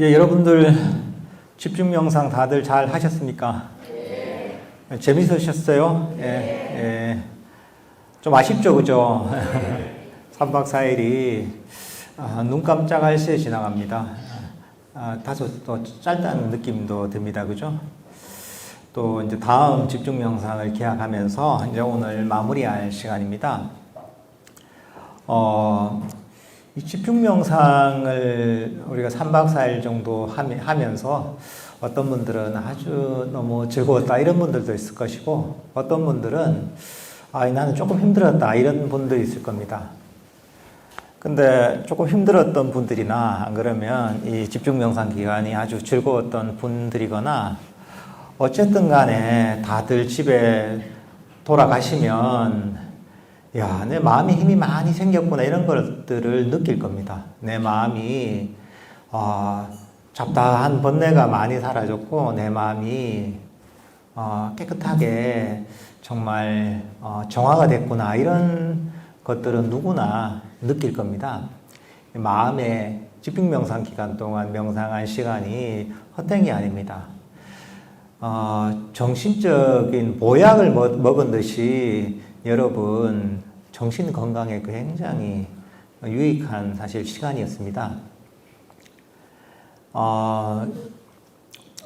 이제 여러분들 집중 명상 다들 잘 하셨습니까? 네. 재밌으셨어요? 예, 예. 좀 아쉽죠, 그죠? 3박 4일이 눈 깜짝할 새에 지나갑니다. 다소 또 짧다는 느낌도 듭니다, 그죠? 또 이제 다음 집중 명상을 기약하면서 이제 오늘 마무리할 시간입니다. 이 집중 명상을 우리가 3박 4일 정도 하면서 어떤 분들은 아주 너무 즐거웠다 이런 분들도 있을 것이고, 어떤 분들은 나는 조금 힘들었다 이런 분들이 있을 겁니다. 근데 조금 힘들었던 분들이나 안 그러면 이 집중 명상 기간이 아주 즐거웠던 분들이거나 어쨌든 간에 다들 집에 돌아가시면 야, 내 마음에 힘이 많이 생겼구나 이런 것들을 느낄 겁니다. 내 마음이 잡다한 번뇌가 많이 사라졌고 내 마음이 깨끗하게 정말 정화가 됐구나 이런 것들은 누구나 느낄 겁니다. 마음의 집중 명상 기간 동안 명상한 시간이 헛된 아닙니다. 정신적인 보약을 먹은 듯이 여러분 정신 건강에 굉장히 유익한 사실 시간이었습니다.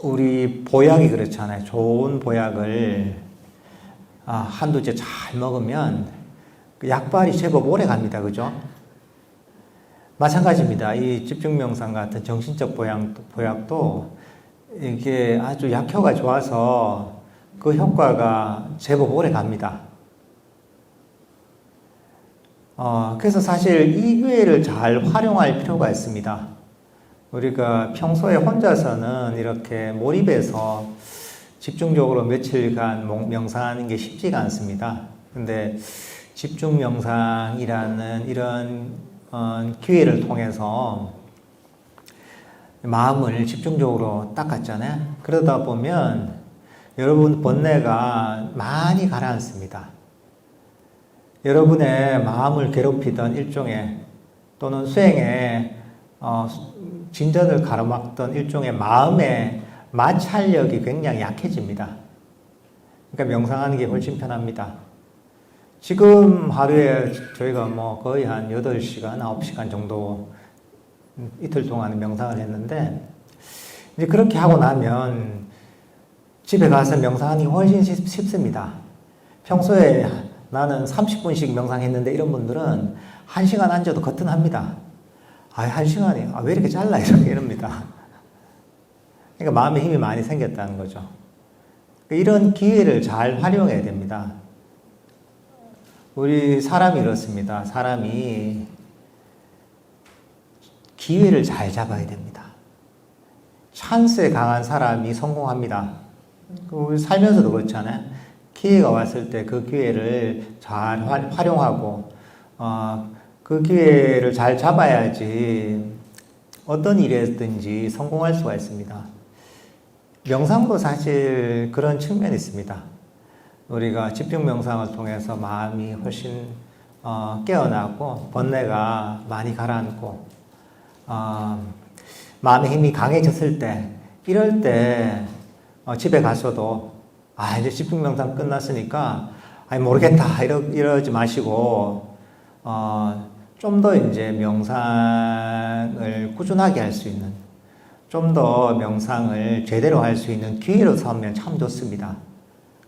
우리 보약이 그렇잖아요. 좋은 보약을 한두 째 잘 먹으면 그 약발이 제법 오래 갑니다. 그죠? 마찬가지입니다. 이 집중명상 같은 정신적 보약도 이게 아주 약효가 좋아서 그 효과가 제법 오래 갑니다. 그래서 사실 이 기회를 잘 활용할 필요가 있습니다. 우리가 평소에 혼자서는 이렇게 몰입해서 집중적으로 며칠간 명상하는 게 쉽지가 않습니다. 근데 집중 명상이라는 이런 기회를 통해서 마음을 집중적으로 닦았잖아요. 그러다 보면 여러분 번뇌가 많이 가라앉습니다. 여러분의 마음을 괴롭히던 일종의 또는 수행에 진전을 가로막던 일종의 마음의 마찰력이 굉장히 약해집니다. 그러니까 명상하는 게 훨씬 편합니다. 지금 하루에 저희가 거의 한 8시간, 9시간 정도 이틀 동안 명상을 했는데, 이제 그렇게 하고 나면 집에 가서 명상하는 게 훨씬 쉽습니다. 평소에 나는 30분씩 명상했는데 이런 분들은 1시간 앉아도 거뜬합니다. 1시간이 왜 이렇게 짧나 이럽니다. 그러니까 마음에 힘이 많이 생겼다는 거죠. 이런 기회를 잘 활용해야 됩니다. 우리 사람이 이렇습니다. 사람이 기회를 잘 잡아야 됩니다. 찬스에 강한 사람이 성공합니다. 우리 살면서도 그렇잖아요. 기회가 왔을 때 그 기회를 잘 활용하고 그 기회를 잘 잡아야지 어떤 일이든지 성공할 수가 있습니다. 명상도 사실 그런 측면이 있습니다. 우리가 집중 명상을 통해서 마음이 훨씬 깨어나고 번뇌가 많이 가라앉고 마음의 힘이 강해졌을 때, 이럴 때 집에 가서도 이제 집중 명상 끝났으니까 모르겠다 이러지 마시고 좀 더 이제 명상을 꾸준하게 할 수 있는, 좀 더 명상을 제대로 할 수 있는 기회로 삼으면 참 좋습니다.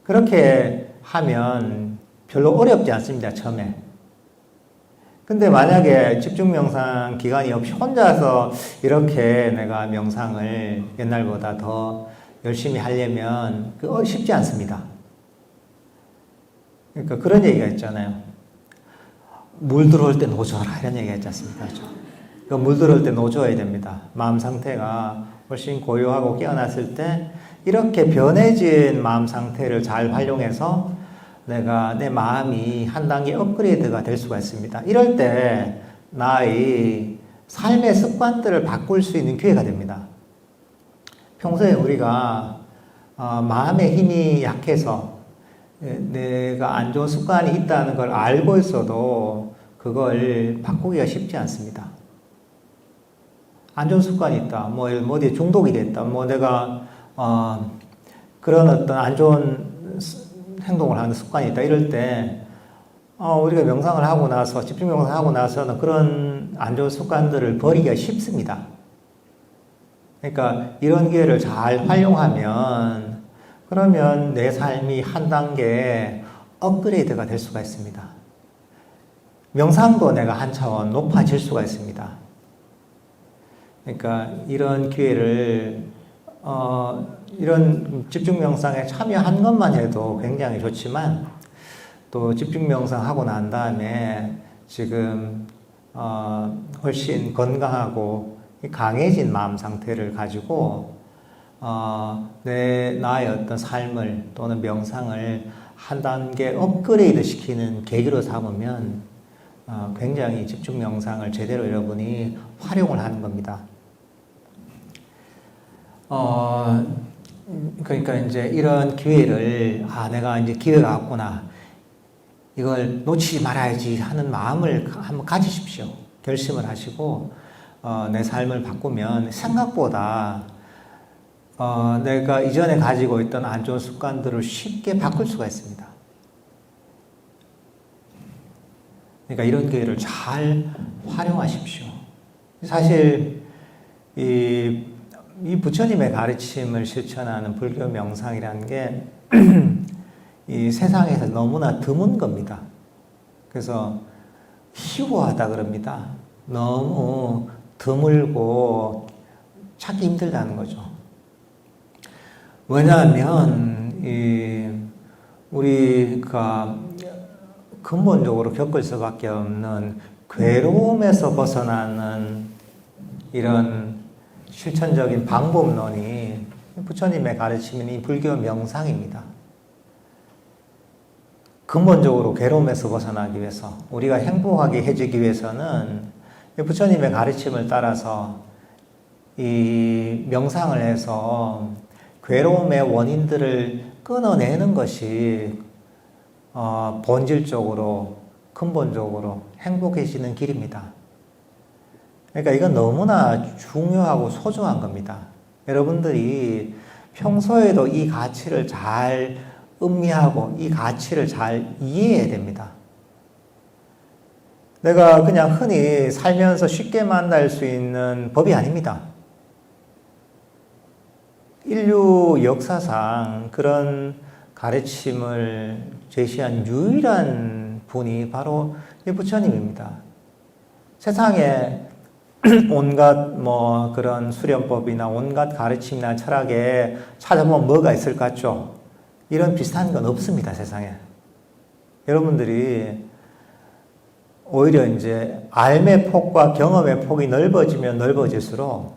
그렇게 하면 별로 어렵지 않습니다, 처음에. 근데 만약에 집중 명상 기간이 없이 혼자서 이렇게 내가 명상을 옛날보다 더 열심히 하려면 쉽지 않습니다. 그러니까 그런 얘기가 있잖아요. 물 들어올 때 노져라 이런 얘기가 있지 않습니까? 물 들어올 때 노져야 됩니다. 마음 상태가 훨씬 고요하고 깨어났을 때 이렇게 변해진 마음 상태를 잘 활용해서 내 마음이 한 단계 업그레이드가 될 수가 있습니다. 이럴 때 나의 삶의 습관들을 바꿀 수 있는 기회가 됩니다. 평소에 우리가 마음의 힘이 약해서 내가 안 좋은 습관이 있다는 걸 알고 있어도 그걸 바꾸기가 쉽지 않습니다. 안 좋은 습관이 있다. 뭐 어디에 중독이 됐다. 뭐 내가 그런 어떤 안 좋은 행동을 하는 습관이 있다. 이럴 때 우리가 명상을 하고 나서 집중 명상을 하고 나서는 그런 안 좋은 습관들을 버리기가 쉽습니다. 그러니까 이런 기회를 잘 활용하면 그러면 내 삶이 한 단계 업그레이드가 될 수가 있습니다. 명상도 내가 한 차원 높아질 수가 있습니다. 그러니까 이런 기회를 이런 집중 명상에 참여한 것만 해도 굉장히 좋지만 또 집중 명상 하고 난 다음에 지금 훨씬 건강하고 강해진 마음 상태를 가지고 나의 어떤 삶을 또는 명상을 한 단계 업그레이드 시키는 계기로 삼으면 굉장히 집중 명상을 제대로 여러분이 활용을 하는 겁니다. 그러니까 이제 이런 기회를 내가 이제 기회가 왔구나, 이걸 놓치지 말아야지 하는 마음을 한번 가지십시오. 결심을 하시고 내 삶을 바꾸면 생각보다 내가 이전에 가지고 있던 안 좋은 습관들을 쉽게 바꿀 수가 있습니다. 그러니까 이런 기회를 잘 활용하십시오. 사실 이 부처님의 가르침을 실천하는 불교 명상이라는 게 이 세상에서 너무나 드문 겁니다. 그래서 희고하다 그럽니다. 너무 드물고 찾기 힘들다는 거죠. 왜냐하면 우리가 근본적으로 겪을 수밖에 없는 괴로움에서 벗어나는 이런 실천적인 방법론이 부처님의 가르침인 이 불교 명상입니다. 근본적으로 괴로움에서 벗어나기 위해서, 우리가 행복하게 해지기 위해서는 부처님의 가르침을 따라서 이 명상을 해서 괴로움의 원인들을 끊어내는 것이 본질적으로, 근본적으로 행복해지는 길입니다. 그러니까 이건 너무나 중요하고 소중한 겁니다. 여러분들이 평소에도 이 가치를 잘 음미하고 이 가치를 잘 이해해야 됩니다. 내가 그냥 흔히 살면서 쉽게 만날 수 있는 법이 아닙니다. 인류 역사상 그런 가르침을 제시한 유일한 분이 바로 이 부처님입니다. 세상에 온갖 그런 수련법이나 온갖 가르침이나 철학에 찾아보면 뭐가 있을 것 같죠? 이런 비슷한 건 없습니다, 세상에. 여러분들이 오히려 이제 삶의 폭과 경험의 폭이 넓어지면 넓어질수록,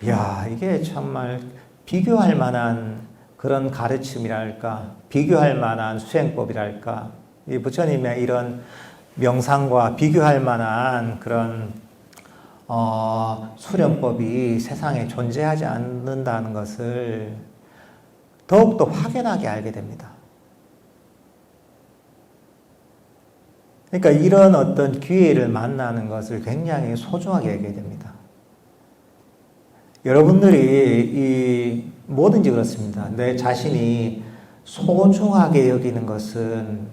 이게 정말 비교할 만한 그런 가르침이랄까, 비교할 만한 수행법이랄까, 이 부처님의 이런 명상과 비교할 만한 그런 수련법이 세상에 존재하지 않는다는 것을 더욱더 확연하게 알게 됩니다. 그러니까 이런 어떤 기회를 만나는 것을 굉장히 소중하게 여기게 됩니다. 여러분들이 뭐든지 그렇습니다. 내 자신이 소중하게 여기는 것은,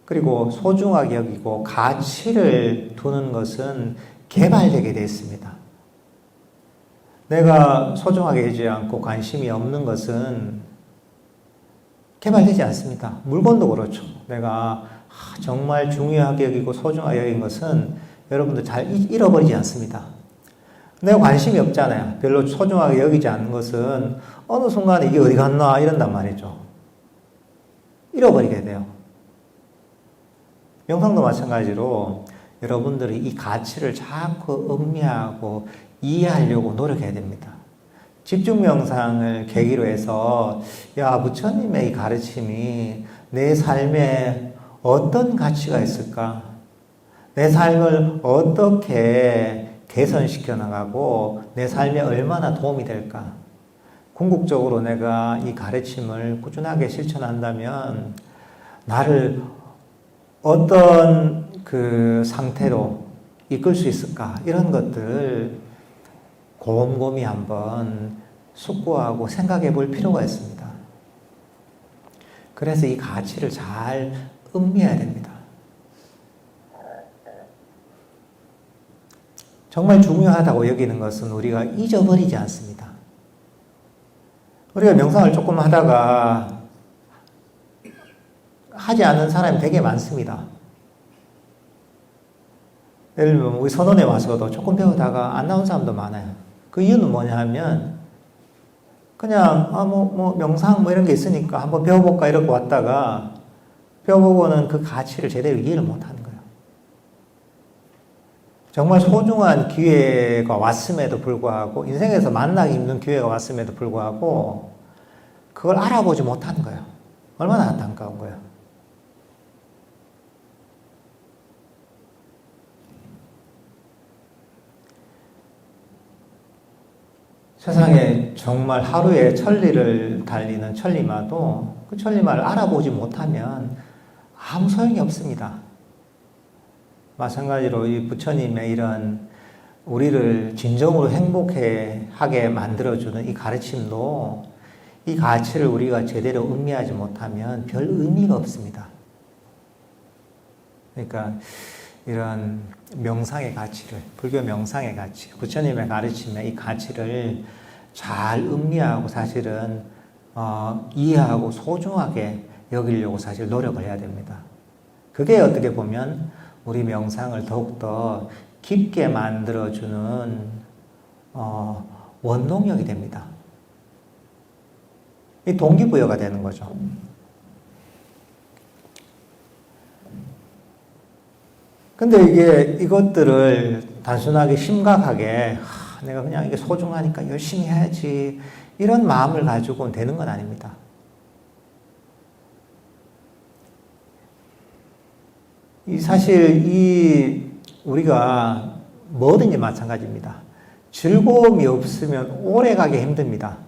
그리고 소중하게 여기고 가치를 두는 것은 개발되게 되어 있습니다. 내가 소중하게 여기지 않고 관심이 없는 것은 개발되지 않습니다. 물건도 그렇죠. 내가 정말 중요하게 여기고 소중하게 여긴 것은 여러분들 잘 잃어버리지 않습니다. 내가 관심이 없잖아요. 별로 소중하게 여기지 않는 것은 어느 순간에 이게 어디 갔나 이런단 말이죠. 잃어버리게 돼요. 명상도 마찬가지로 여러분들이 이 가치를 자꾸 음미하고 이해하려고 노력해야 됩니다. 집중 명상을 계기로 해서 부처님의 이 가르침이 내 삶에 어떤 가치가 있을까? 내 삶을 어떻게 개선시켜 나가고 내 삶에 얼마나 도움이 될까? 궁극적으로 내가 이 가르침을 꾸준하게 실천한다면 나를 어떤 그 상태로 이끌 수 있을까? 이런 것들 곰곰이 한번 숙고하고 생각해 볼 필요가 있습니다. 그래서 이 가치를 잘 음미해야 됩니다. 정말 중요하다고 여기는 것은 우리가 잊어버리지 않습니다. 우리가 명상을 조금 하다가 하지 않는 사람이 되게 많습니다. 예를 들면 우리 선원에 와서도 조금 배우다가 안 나온 사람도 많아요. 그 이유는 뭐냐 하면 그냥 명상 뭐 이런 게 있으니까 한번 배워볼까 이러고 왔다가 배워보고는 그 가치를 제대로 이해를 못하는 거예요. 정말 소중한 기회가 왔음에도 불구하고 인생에서 만나기 힘든 기회가 왔음에도 불구하고 그걸 알아보지 못하는 거예요. 얼마나 안타까운 거예요. 세상에 정말 하루에 천리를 달리는 천리마도 그 천리마를 알아보지 못하면 아무 소용이 없습니다. 마찬가지로 이 부처님의 이런 우리를 진정으로 행복하게 만들어주는 이 가르침도 이 가치를 우리가 제대로 음미하지 못하면 별 의미가 없습니다. 그러니까 이런 명상의 가치를, 불교 명상의 가치, 부처님의 가르침의 이 가치를 잘 음미하고 사실은 이해하고 소중하게 여기려고 사실 노력을 해야 됩니다. 그게 어떻게 보면 우리 명상을 더욱더 깊게 만들어주는 원동력이 됩니다. 이 동기부여가 되는 거죠. 근데 이것들을 단순하게 심각하게 내가 그냥 이게 소중하니까 열심히 해야지 이런 마음을 가지고는 되는 건 아닙니다. 사실 우리가 뭐든지 마찬가지입니다. 즐거움이 없으면 오래 가기 힘듭니다.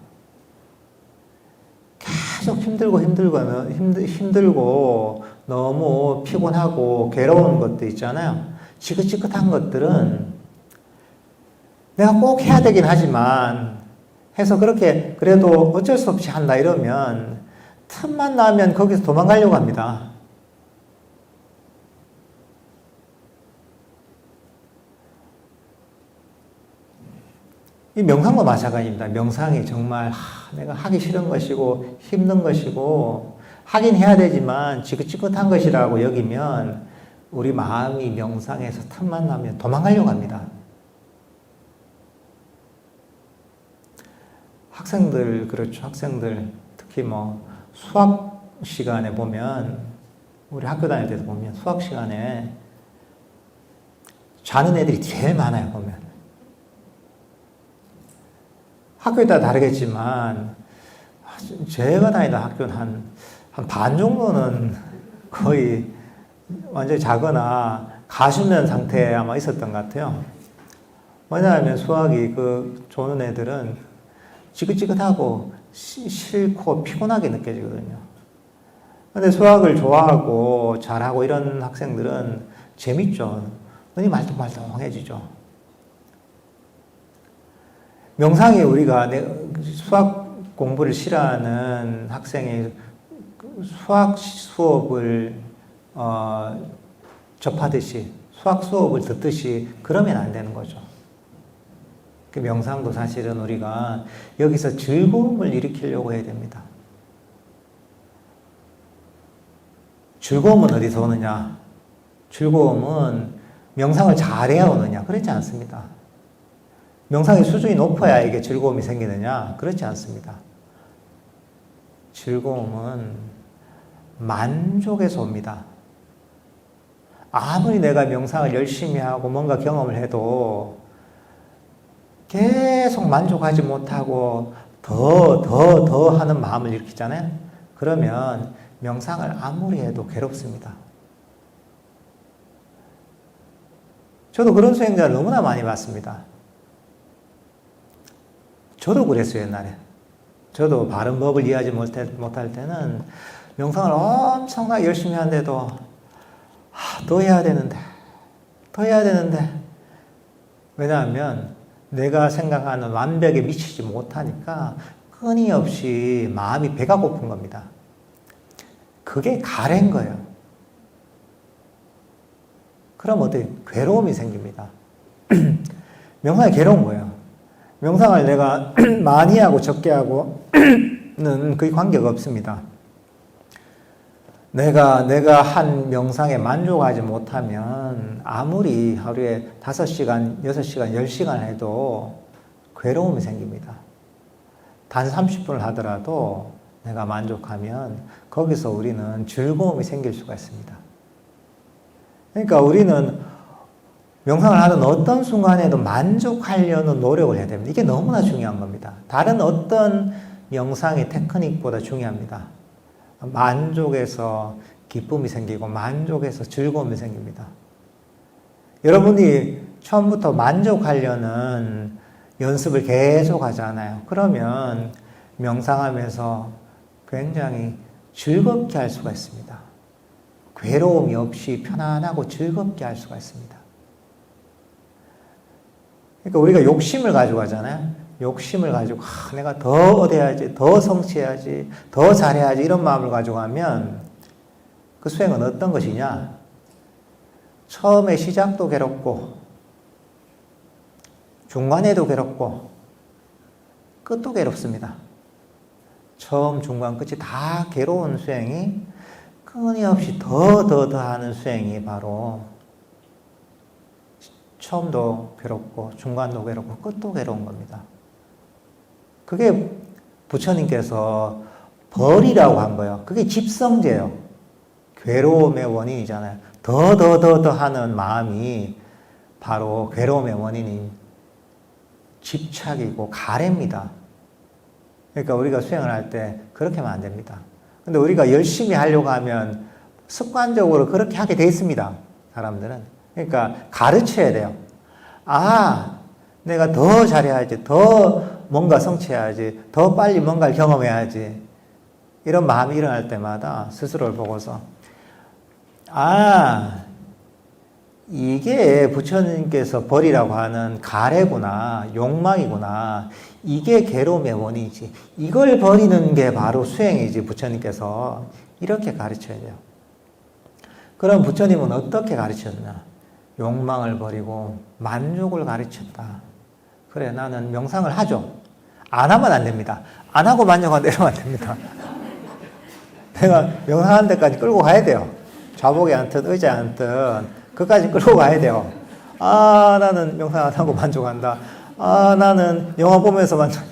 계속 힘들고 너무 피곤하고 괴로운 것도 있잖아요. 지긋지긋한 것들은 내가 꼭 해야 되긴 하지만 해서 그렇게 그래도 어쩔 수 없이 한다 이러면 틈만 나면 거기서 도망가려고 합니다. 이 명상도 마찬가지입니다. 명상이 정말 내가 하기 싫은 것이고 힘든 것이고 하긴 해야 되지만 지긋지긋한 것이라고 여기면 우리 마음이 명상에서 틈만 나면 도망가려고 합니다. 학생들 그렇죠. 학생들 특히 수학 시간에 보면 우리 학교 다닐 때도 보면 수학 시간에 자는 애들이 제일 많아요. 보면 학교에 따라 다르겠지만 제가 다니던 학교는 한 반 정도는 거의 완전히 자거나 가수면 상태에 아마 있었던 것 같아요. 왜냐하면 수학이 조는 애들은 지긋지긋하고 싫고 피곤하게 느껴지거든요. 근데 수학을 좋아하고 잘하고 이런 학생들은 재밌죠. 눈이 말똥말똥해지죠. 명상이 우리가 수학 공부를 싫어하는 학생이 수학 수업을 접하듯이 수학 수업을 듣듯이 그러면 안 되는 거죠. 그 명상도 사실은 우리가 여기서 즐거움을 일으키려고 해야 됩니다. 즐거움은 어디서 오느냐? 즐거움은 명상을 잘해야 오느냐? 그렇지 않습니다. 명상의 수준이 높아야 이게 즐거움이 생기느냐? 그렇지 않습니다. 즐거움은 만족에서 옵니다. 아무리 내가 명상을 열심히 하고 뭔가 경험을 해도 계속 만족하지 못하고 더 하는 마음을 일으키잖아요. 그러면 명상을 아무리 해도 괴롭습니다. 저도 그런 수행자를 너무나 많이 봤습니다. 저도 그랬어요, 옛날에. 저도 바른 법을 이해하지 못할 때는 명상을 엄청나게 열심히 하는데도 더 해야 되는데 왜냐하면 내가 생각하는 완벽에 미치지 못하니까 끊임없이 마음이 배가 고픈 겁니다. 그게 가래인 거예요. 그럼 어떻게 괴로움이 생깁니다. 명상이 괴로운 거예요. 명상을 내가 많이 하고 적게 하고는 거의 관계가 없습니다. 내가 한 명상에 만족하지 못하면 아무리 하루에 5시간, 6시간, 10시간 해도 괴로움이 생깁니다. 단 30분을 하더라도 내가 만족하면 거기서 우리는 즐거움이 생길 수가 있습니다. 그러니까 우리는 명상을 하는 어떤 순간에도 만족하려는 노력을 해야 됩니다. 이게 너무나 중요한 겁니다. 다른 어떤 명상의 테크닉보다 중요합니다. 만족에서 기쁨이 생기고 만족에서 즐거움이 생깁니다. 여러분이 처음부터 만족하려는 연습을 계속 하잖아요. 그러면 명상하면서 굉장히 즐겁게 할 수가 있습니다. 괴로움이 없이 편안하고 즐겁게 할 수가 있습니다. 그러니까 우리가 욕심을 가지고 하잖아요. 욕심을 가지고 내가 더 얻어야지, 더 성취해야지, 더 잘해야지 이런 마음을 가지고 하면 그 수행은 어떤 것이냐? 처음에 시작도 괴롭고 중간에도 괴롭고 끝도 괴롭습니다. 처음, 중간, 끝이 다 괴로운 수행이 끊임없이 더 하는 수행이 바로 처음도 괴롭고 중간도 괴롭고 끝도 괴로운 겁니다. 그게 부처님께서 벌이라고 한 거예요. 그게 집성제예요. 괴로움의 원인이잖아요. 더 하는 마음이 바로 괴로움의 원인인 집착이고 가래입니다. 그러니까 우리가 수행을 할 때 그렇게 하면 안 됩니다. 근데 우리가 열심히 하려고 하면 습관적으로 그렇게 하게 돼 있습니다. 사람들은. 그러니까 가르쳐야 돼요. 내가 더 잘해야지, 더 뭔가 성취해야지, 더 빨리 뭔가를 경험해야지. 이런 마음이 일어날 때마다 스스로를 보고서 이게 부처님께서 벌이라고 하는 가래구나, 욕망이구나. 이게 괴로움의 원인이지. 이걸 버리는 게 바로 수행이지. 부처님께서 이렇게 가르쳐야 돼요. 그럼 부처님은 어떻게 가르쳤나? 욕망을 버리고 만족을 가르쳤다. 그래, 나는 명상을 하죠. 안 하면 안 됩니다. 안 하고 만족하면 이러면 안 됩니다. 내가 명상하는 데까지 끌고 가야 돼요. 좌복에 앉든 의자에 앉든 그까지 끌고 가야 돼요. 나는 명상 안 하고 만족한다. 나는 영화 보면서 만족.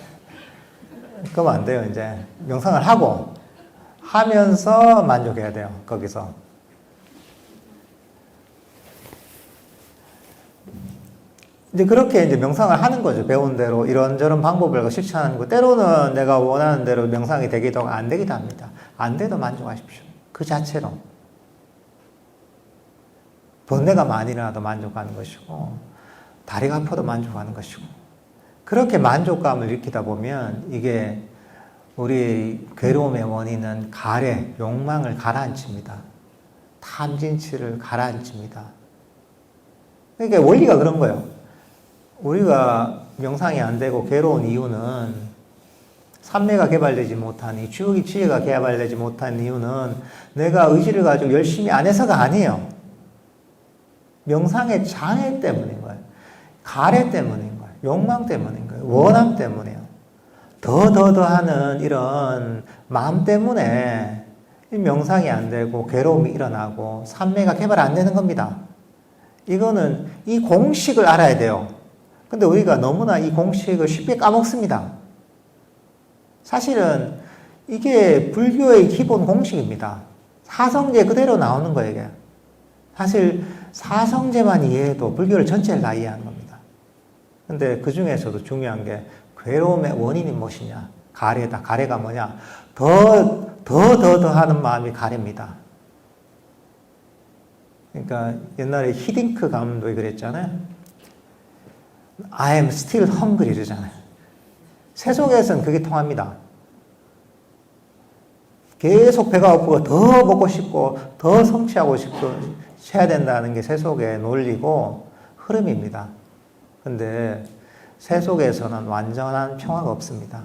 그러면 안 돼요, 이제. 명상을 하면서 만족해야 돼요, 거기서. 이제 그렇게 이제 명상을 하는 거죠. 배운 대로 이런저런 방법을 실천하는 거. 때로는 내가 원하는 대로 명상이 되기도 하고 안 되기도 합니다. 안 돼도 만족하십시오. 그 자체로. 번뇌가 많이 일어나도 만족하는 것이고 다리가 아파도 만족하는 것이고 그렇게 만족감을 일으키다 보면 이게 우리 괴로움의 원인은 가래, 욕망을 가라앉힙니다. 탐진치를 가라앉힙니다. 그러니까 원리가 그런 거예요. 우리가 명상이 안 되고 괴로운 이유는 삼매가 개발되지 못한 주역이 지혜가 개발되지 못한 이유는 내가 의지를 가지고 열심히 안 해서가 아니에요. 명상의 장애 때문인 거예요. 가래 때문인 거예요. 욕망 때문인 거예요. 원함 때문이에요. 더 하는 이런 마음 때문에 명상이 안 되고 괴로움이 일어나고 삼매가 개발 안 되는 겁니다. 이거는 이 공식을 알아야 돼요. 근데 우리가 너무나 이 공식을 쉽게 까먹습니다. 사실은 이게 불교의 기본 공식입니다. 사성제 그대로 나오는 거예요, 이게. 사실 사성제만 이해해도 불교를 전체를 다 이해하는 겁니다. 근데 그 중에서도 중요한 게 괴로움의 원인이 무엇이냐? 가래다. 가래가 뭐냐? 더 하는 마음이 가래입니다. 그러니까 옛날에 히딩크 감독이 그랬잖아요. I am still hungry 이러잖아요. 세속에서는 그게 통합니다. 계속 배가 고프고 더 먹고 싶고 더 성취하고 싶고 해야 된다는 게 세속의 논리고 흐름입니다. 근데 세속에서는 완전한 평화가 없습니다.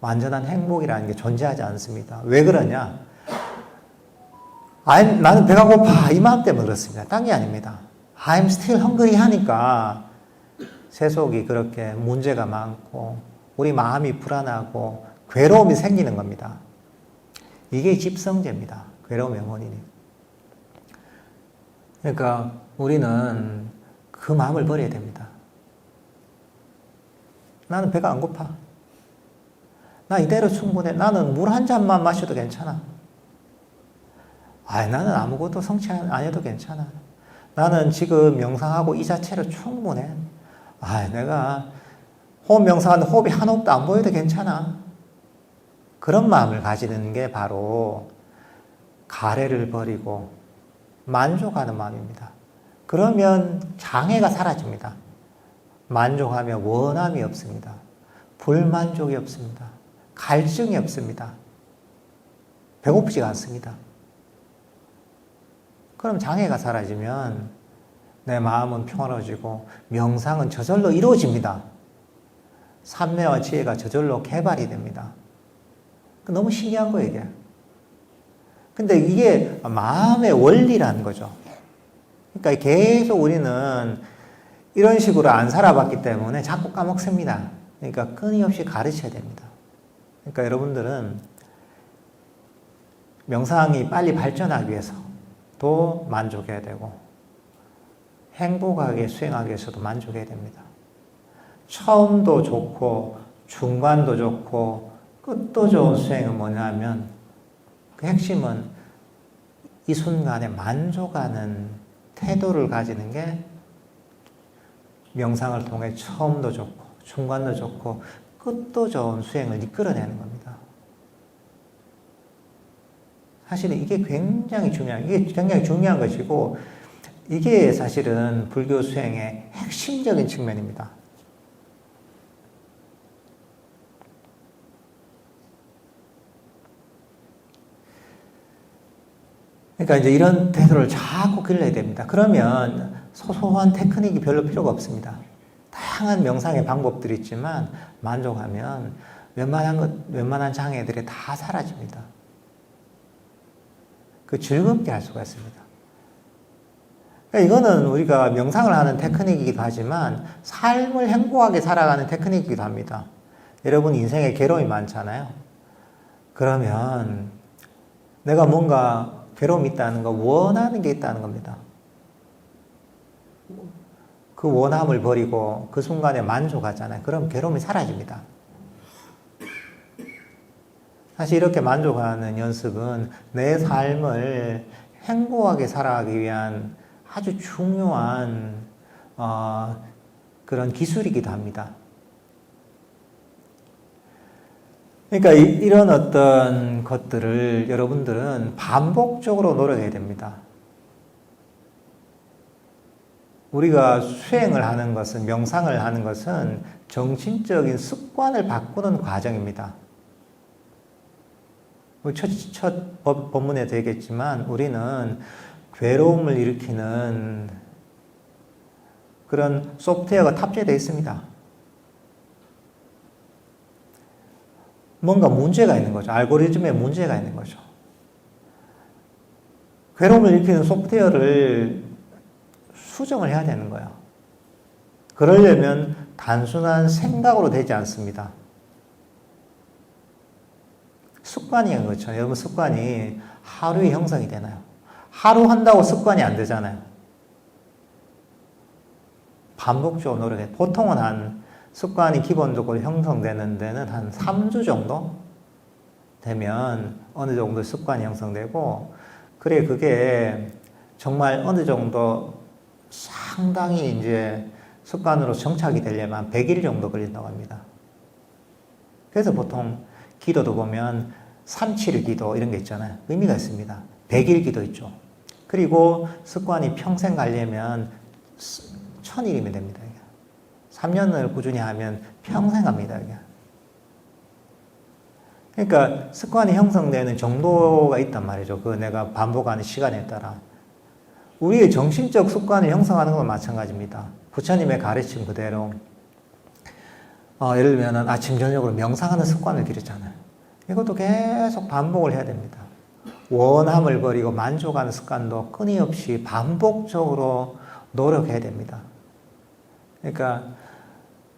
완전한 행복이라는 게 존재하지 않습니다. 왜 그러냐? 나는 배가 고파. 이 마음 때문에 그렇습니다. 딴 게 아닙니다. I'm still hungry 하니까 세속이 그렇게 문제가 많고 우리 마음이 불안하고 괴로움이 생기는 겁니다. 이게 집성제입니다. 괴로움의 원인이. 그러니까 우리는 그 마음을 버려야 됩니다. 나는 배가 안 고파. 나 이대로 충분해. 나는 물 한 잔만 마셔도 괜찮아. 나는 아무것도 성취 안 해도 괜찮아. 나는 지금 명상하고 이 자체로 충분해. 내가 호흡 명상하는데 호흡이 한 호흡도 안 보여도 괜찮아. 그런 마음을 가지는 게 바로 가래를 버리고 만족하는 마음입니다. 그러면 장애가 사라집니다. 만족하면 원함이 없습니다. 불만족이 없습니다. 갈증이 없습니다. 배고프지가 않습니다. 그럼 장애가 사라지면 내 마음은 평화로워지고 명상은 저절로 이루어집니다. 삼매와 지혜가 저절로 개발이 됩니다. 너무 신기한 거예요, 이게. 근데 이게 마음의 원리라는 거죠. 그러니까 계속 우리는 이런 식으로 안 살아봤기 때문에 자꾸 까먹습니다. 그러니까 끊임없이 가르쳐야 됩니다. 그러니까 여러분들은 명상이 빨리 발전하기 위해서도 만족해야 되고 행복하게 수행하기 위해서도 만족해야 됩니다. 처음도 좋고 중간도 좋고 끝도 좋은 수행은 뭐냐면 그 핵심은 이 순간에 만족하는 태도를 가지는 게 명상을 통해 처음도 좋고 중간도 좋고 끝도 좋은 수행을 이끌어내는 겁니다. 사실은 이게 굉장히 중요한 것이고 이게 사실은 불교 수행의 핵심적인 측면입니다. 그러니까 이제 이런 태도를 자꾸 길러야 됩니다. 그러면 소소한 테크닉이 별로 필요가 없습니다. 다양한 명상의 방법들이 있지만 만족하면 웬만한 장애들이 다 사라집니다. 즐겁게 할 수가 있습니다. 그러니까 이거는 우리가 명상을 하는 테크닉이기도 하지만 삶을 행복하게 살아가는 테크닉이기도 합니다. 여러분 인생에 괴로움이 많잖아요. 그러면 내가 뭔가 괴로움이 있다는 거, 원하는 게 있다는 겁니다. 그 원함을 버리고 그 순간에 만족하잖아요. 그럼 괴로움이 사라집니다. 사실 이렇게 만족하는 연습은 내 삶을 행복하게 살아가기 위한 아주 중요한 그런 기술이기도 합니다. 그러니까 이런 어떤 것들을 여러분들은 반복적으로 노력해야 됩니다. 우리가 수행을 하는 것은, 명상을 하는 것은 정신적인 습관을 바꾸는 과정입니다. 첫 법문에도 얘기했지만 우리는 괴로움을 일으키는 그런 소프트웨어가 탑재되어 있습니다. 뭔가 문제가 있는 거죠. 알고리즘에 문제가 있는 거죠. 괴로움을 일으키는 소프트웨어를 수정을 해야 되는 거예요. 그러려면 단순한 생각으로 되지 않습니다. 습관이 그렇죠. 여러분 습관이 하루에 형성이 되나요? 하루 한다고 습관이 안 되잖아요. 반복적으로 노력해. 보통은 한 습관이 기본적으로 형성되는 데는 한 3주 정도 되면 어느 정도 습관이 형성되고, 그래 그게 정말 어느 정도 상당히 이제 습관으로 정착이 되려면 100일 정도 걸린다고 합니다. 그래서 보통 기도도 보면 3-7일 기도 이런 게 있잖아요. 의미가 있습니다. 100일 기도 있죠. 그리고 습관이 평생 가려면 1000일이면 됩니다. 3년을 꾸준히 하면 평생 합니다. 그러니까 습관이 형성되는 정도가 있단 말이죠. 그 내가 반복하는 시간에 따라. 우리의 정신적 습관을 형성하는 건 마찬가지입니다. 부처님의 가르침 그대로 예를 들면 아침 저녁으로 명상하는 습관을 기르잖아요. 이것도 계속 반복을 해야 됩니다. 원함을 버리고 만족하는 습관도 끊임없이 반복적으로 노력해야 됩니다. 그러니까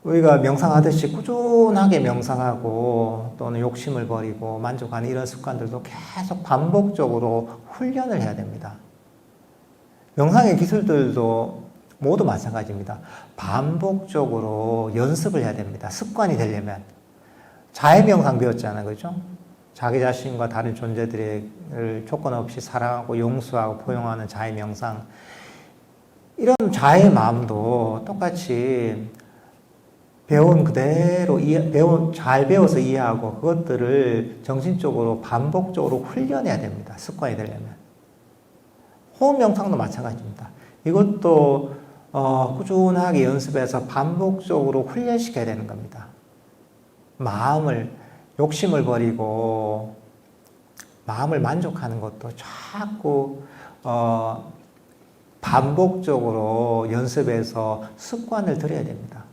우리가 명상하듯이 꾸준하게 명상하고 또는 욕심을 버리고 만족하는 이런 습관들도 계속 반복적으로 훈련을 해야 됩니다. 명상의 기술들도 모두 마찬가지입니다. 반복적으로 연습을 해야 됩니다. 습관이 되려면. 자해명상 배웠잖아요. 그죠? 자기 자신과 다른 존재들을 조건 없이 사랑하고 용서하고 포용하는 자해명상. 이런 자해 마음도 똑같이 배운 그대로 잘 배워서 이해하고 그것들을 정신적으로 반복적으로 훈련해야 됩니다. 습관이 되려면. 호흡 명상도 마찬가지입니다. 이것도 꾸준하게 연습해서 반복적으로 훈련시켜야 되는 겁니다. 욕심을 버리고 마음을 만족하는 것도 자꾸 반복적으로 연습해서 습관을 들여야 됩니다.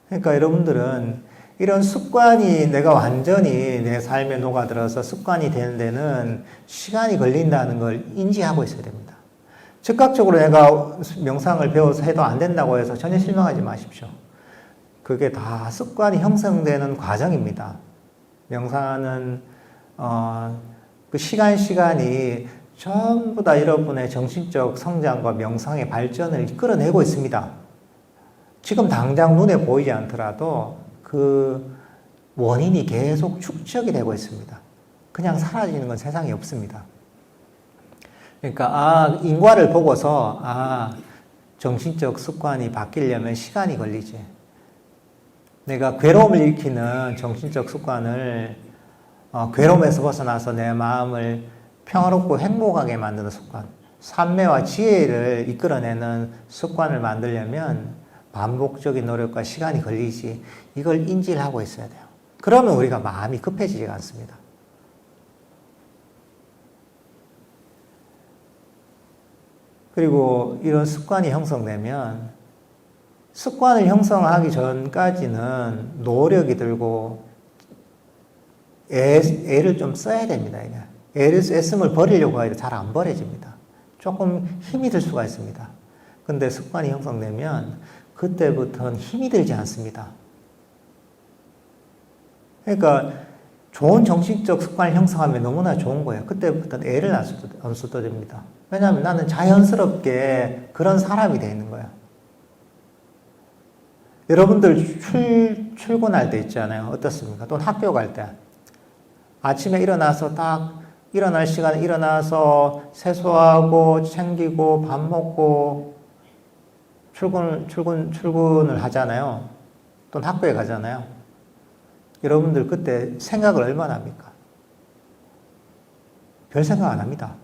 그러니까 여러분들은 이런 습관이 내가 완전히 내 삶에 녹아들어서 습관이 되는 데는 시간이 걸린다는 걸 인지하고 있어야 됩니다. 즉각적으로 내가 명상을 배워서 해도 안 된다고 해서 전혀 실망하지 마십시오. 그게 다 습관이 형성되는 과정입니다. 명상하는 그 시간이 전부 다 여러분의 정신적 성장과 명상의 발전을 이끌어내고 있습니다. 지금 당장 눈에 보이지 않더라도 그 원인이 계속 축적이 되고 있습니다. 그냥 사라지는 건 세상에 없습니다. 그러니까 인과를 보고서 정신적 습관이 바뀌려면 시간이 걸리지. 내가 괴로움을 일으키는 정신적 습관을 괴로움에서 벗어나서 내 마음을 평화롭고 행복하게 만드는 습관, 산매와 지혜를 이끌어내는 습관을 만들려면 반복적인 노력과 시간이 걸리지. 이걸 인지를 하고 있어야 돼요. 그러면 우리가 마음이 급해지지가 않습니다. 그리고 이런 습관이 형성되면 습관을 형성하기 전까지는 노력이 들고 애를 좀 써야 됩니다. 애씀을 버리려고 해도 잘 안 버려집니다. 조금 힘이 들 수가 있습니다. 근데 습관이 형성되면 그때부터는 힘이 들지 않습니다. 그러니까 좋은 정신적 습관을 형성하면 너무나 좋은 거예요. 그때부터는 애를 안 써도 됩니다. 왜냐하면 나는 자연스럽게 그런 사람이 되어 있는 거예요. 여러분들 출근할 때 있잖아요. 어떻습니까? 또는 학교 갈 때. 아침에 일어나서 딱 일어날 시간에 일어나서 세수하고 챙기고 밥 먹고 출근을 하잖아요. 또는 학교에 가잖아요. 여러분들 그때 생각을 얼마나 합니까? 별 생각 안 합니다.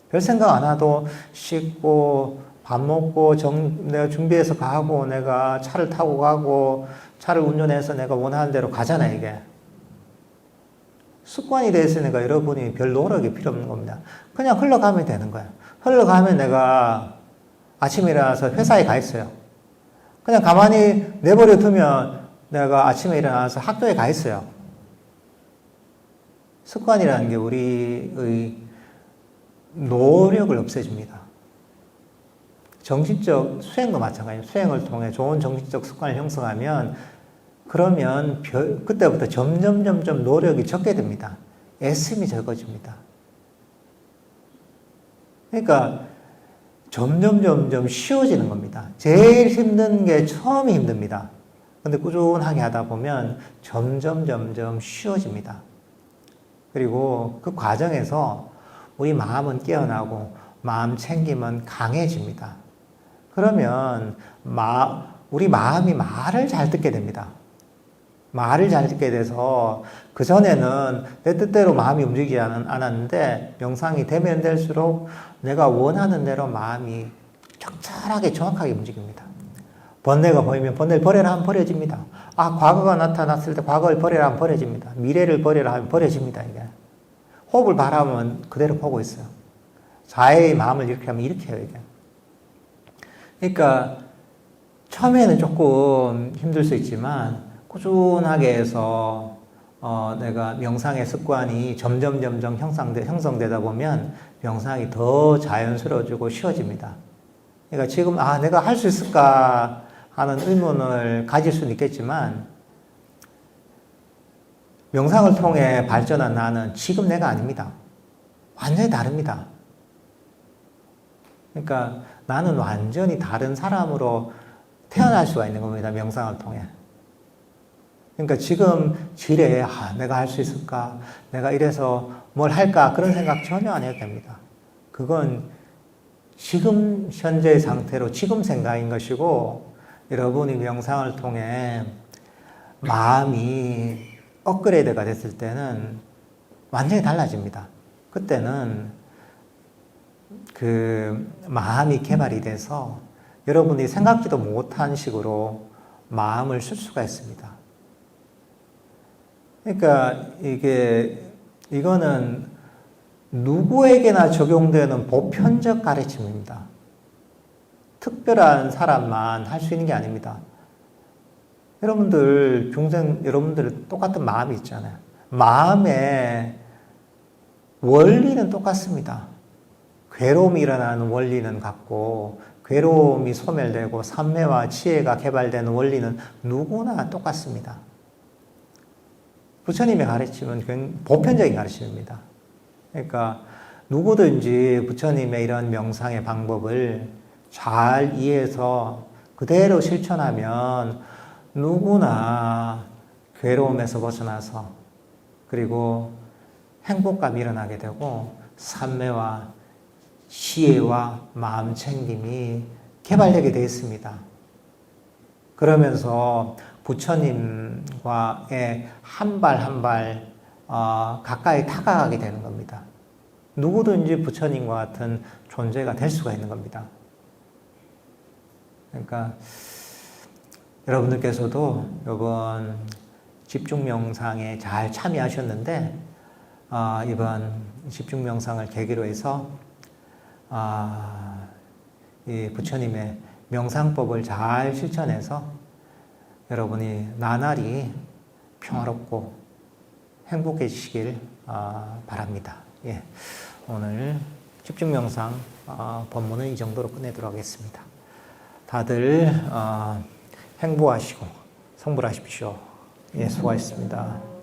별 생각 안 하도 씻고 밥 먹고 내가 준비해서 가고 내가 차를 타고 가고 차를 운전해서 내가 원하는 대로 가잖아요. 이게 습관이 되어 있으니까 여러분이 별 노력이 필요 없는 겁니다. 그냥 흘러가면 되는 거예요. 흘러가면 내가 아침에 일어나서 회사에 가 있어요. 그냥 가만히 내버려 두면 내가 아침에 일어나서 학교에 가 있어요. 습관이라는 게 우리의 노력을 없애줍니다. 정신적 수행도 마찬가지입니다. 수행을 통해 좋은 정신적 습관을 형성하면 그러면 그때부터 점점 노력이 적게 됩니다. 애씀이 적어집니다. 그러니까 점점 쉬워지는 겁니다. 제일 힘든 게 처음이 힘듭니다. 근데 꾸준하게 하다 보면 점점 쉬워집니다. 그리고 그 과정에서 우리 마음은 깨어나고 마음 챙김은 강해집니다. 그러면 우리 마음이 말을 잘 듣게 됩니다. 말을 잘 듣게 돼서 그전에는 내 뜻대로 마음이 움직이지 않았는데 명상이 되면 될수록 내가 원하는 대로 마음이 적절하게 정확하게 움직입니다. 번뇌가 보이면 번뇌를 버려라 하면 버려집니다. 과거가 나타났을 때 과거를 버려라 하면 버려집니다. 미래를 버려라 하면 버려집니다. 이게 호흡을 바라면 그대로 보고 있어요. 자애의 마음을 이렇게 하면 이렇게 해요. 이게. 그러니까 처음에는 조금 힘들 수 있지만 꾸준하게 해서 내가 명상의 습관이 점점 형성되다 보면 명상이 더 자연스러워지고 쉬워집니다. 그러니까 지금 내가 할 수 있을까 하는 의문을 가질 수는 있겠지만 명상을 통해 발전한 나는 지금 내가 아닙니다. 완전히 다릅니다. 그러니까 나는 완전히 다른 사람으로 태어날 수가 있는 겁니다. 명상을 통해. 그러니까 지금 지레 내가 할 수 있을까? 내가 이래서 뭘 할까? 그런 생각 전혀 안 해도 됩니다. 그건 지금 현재의 상태로 지금 생각인 것이고 여러분이 명상을 통해 마음이 업그레이드가 됐을 때는 완전히 달라집니다. 그때는 그 마음이 개발이 돼서 여러분이 생각지도 못한 식으로 마음을 쓸 수가 있습니다. 그러니까 이거는 누구에게나 적용되는 보편적 가르침입니다. 특별한 사람만 할 수 있는 게 아닙니다. 여러분들 똑같은 마음이 있잖아요. 마음의 원리는 똑같습니다. 괴로움이 일어나는 원리는 같고 괴로움이 소멸되고 삼매와 지혜가 개발되는 원리는 누구나 똑같습니다. 부처님의 가르침은 굉장히 보편적인 가르침입니다. 그러니까 누구든지 부처님의 이런 명상의 방법을 잘 이해해서 그대로 실천하면 누구나 괴로움에서 벗어나서 그리고 행복감이 일어나게 되고 삼매와 지혜와 마음 챙김이 개발되게 되어 있습니다. 그러면서 부처님과의 한 발 한 발 가까이 다가가게 되는 겁니다. 누구든지 부처님과 같은 존재가 될 수가 있는 겁니다. 그러니까 여러분들께서도 이번 집중명상에 잘 참여하셨는데 이번 집중명상을 계기로 해서 이 부처님의 명상법을 잘 실천해서 여러분이 나날이 평화롭고 행복해지시길 바랍니다. 예, 오늘 집중명상 법문은 이 정도로 끝내도록 하겠습니다. 다들 행복하시고 성불하십시오. 예, 수고하셨습니다.